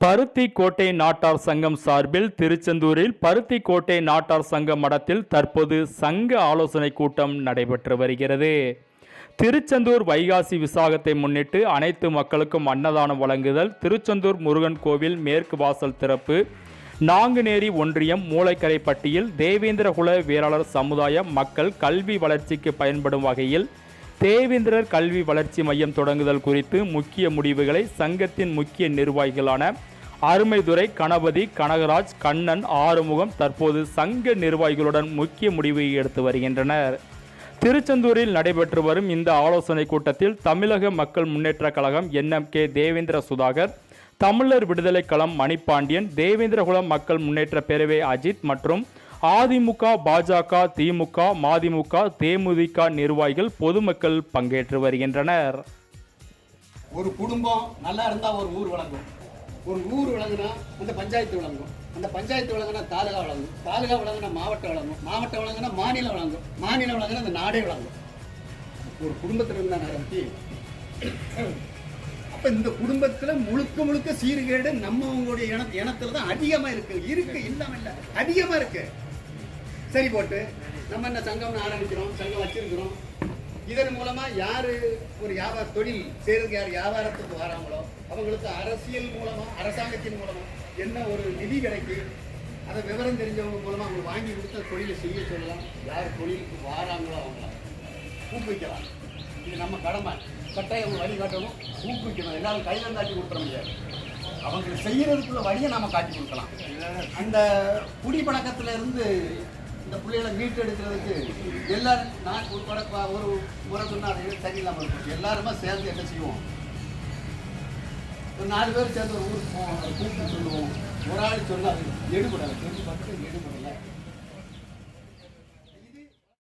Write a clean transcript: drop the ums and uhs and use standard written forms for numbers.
பருத்திக்கோட்டை நாட்டார் சங்கம் சார்பில் திருச்செந்தூரில் பருத்திக்கோட்டை நாட்டார் சங்க மடத்தில் தற்போது சங்க ஆலோசனை கூட்டம் நடைபெற்று வருகிறது. திருச்செந்தூர் வைகாசி விசாகத்தை முன்னிட்டு அனைத்து மக்களுக்கும் அன்னதானம் வழங்குதல், திருச்செந்தூர் முருகன் கோவில் மேற்கு வாசல் திறப்பு, நாங்குநேரி ஒன்றியம் மூளைக்கரைப்பட்டியில் தேவேந்திரகுல வேளாளர் சமுதாய மக்கள் கல்வி வளர்ச்சிக்கு பயன்படும் வகையில் தேவேந்திரர் கல்வி வளர்ச்சி மையம் தொடங்குதல் குறித்து முக்கிய முடிவுகளை சங்கத்தின் முக்கிய நிர்வாகிகளான அருமைதுரை, கணபதி, கனகராஜ், கண்ணன், ஆறுமுகம் தற்போது சங்க நிர்வாகிகளுடன் முக்கிய முடிவை எடுத்து வருகின்றனர். திருச்செந்தூரில் நடைபெற்று வரும் இந்த ஆலோசனை கூட்டத்தில் தமிழக மக்கள் முன்னேற்ற கழகம் NMK தேவேந்திர சுதாகர், தமிழர் விடுதலை களம் மணிப்பாண்டியன், தேவேந்திரகுலம் மக்கள் முன்னேற்ற பேரவை அஜித் மற்றும் அதிமுக, பாஜக, திமுக, மதிமுக, தேமுதிக நிர்வாகிகள், பொதுமக்கள் பங்கேற்று வருகின்றனர். ஒரு குடும்பம் நல்லா இருந்தா ஒரு ஊர் வழங்கும், ஒரு ஊர் விளங்குனா அந்த பஞ்சாயத்து விளங்கும், அந்த பஞ்சாயத்து விளங்குனா தாலுகா விளங்கும், தாலுகா விளங்குனா மாவட்டம் விளங்கும், மாவட்டம் விளங்குனா மாநிலம் விளங்கும், மாநிலம் விளங்குனா அந்த நாடே விளங்கும். ஒரு குடும்பத்தில் இருந்தா ஆரம்பிச்சு அப்ப இந்த குடும்பத்துல முழுக்க முழுக்க சீர்கேடு நம்மளுடைய இனத்துல தான் அதிகமா இருக்கு இல்லாம இல்ல அதிகமா இருக்கு. சரி போட்டு நம்ம என்ன சங்கம் ஆரம்பிக்கிறோம், சங்கம் வச்சிருக்கிறோம். இதன் மூலமா யாரு ஒரு வியாபார தொழில் செய்யறதுக்கு, யார் வியாபாரத்துக்கு வராங்களோ அவங்களுக்கு அரசியல் மூலமா, அரசாங்கத்தின் மூலமா என்ன ஒரு நிதி கிடைக்கு, அதை விவரம் தெரிஞ்சவங்க மூலமா அவங்க வாங்கி கொடுத்த தொழிலை செய்ய சொல்லலாம். யார் தொழிலுக்கு வாராங்களோ அவங்கள ஊக்குவிக்கலாம். இது நம்ம கடமை. கட்டாயம் அவங்க வழி காட்டணும், ஊக்குவிக்கணும். எல்லாரும் கையில காட்டி கொடுத்துட முடியாது. அவங்க செய்யறதுக்குள்ள வழியை நம்ம காட்டி கொடுக்கலாம். அந்த குடிப்பழக்கத்துல இருந்து இந்த பிள்ளைகளை மீட்டு எடுக்கிறதுக்கு எல்லாரும், நான் ஒரு முறை சொன்னால் அது சரியில்லாமல் இருக்கும். எல்லாருமே சேர்ந்து என்ன செய்வோம், ஒரு 4 பேர் சேர்ந்து ஒரு ஊருக்கு போவோம், அதை கூப்பிட்டு சொல்லுவோம். ஒரு ஆள் சொன்னால் அது எடுபடலை, சொல்லி பார்த்துட்டு எடுபடலை.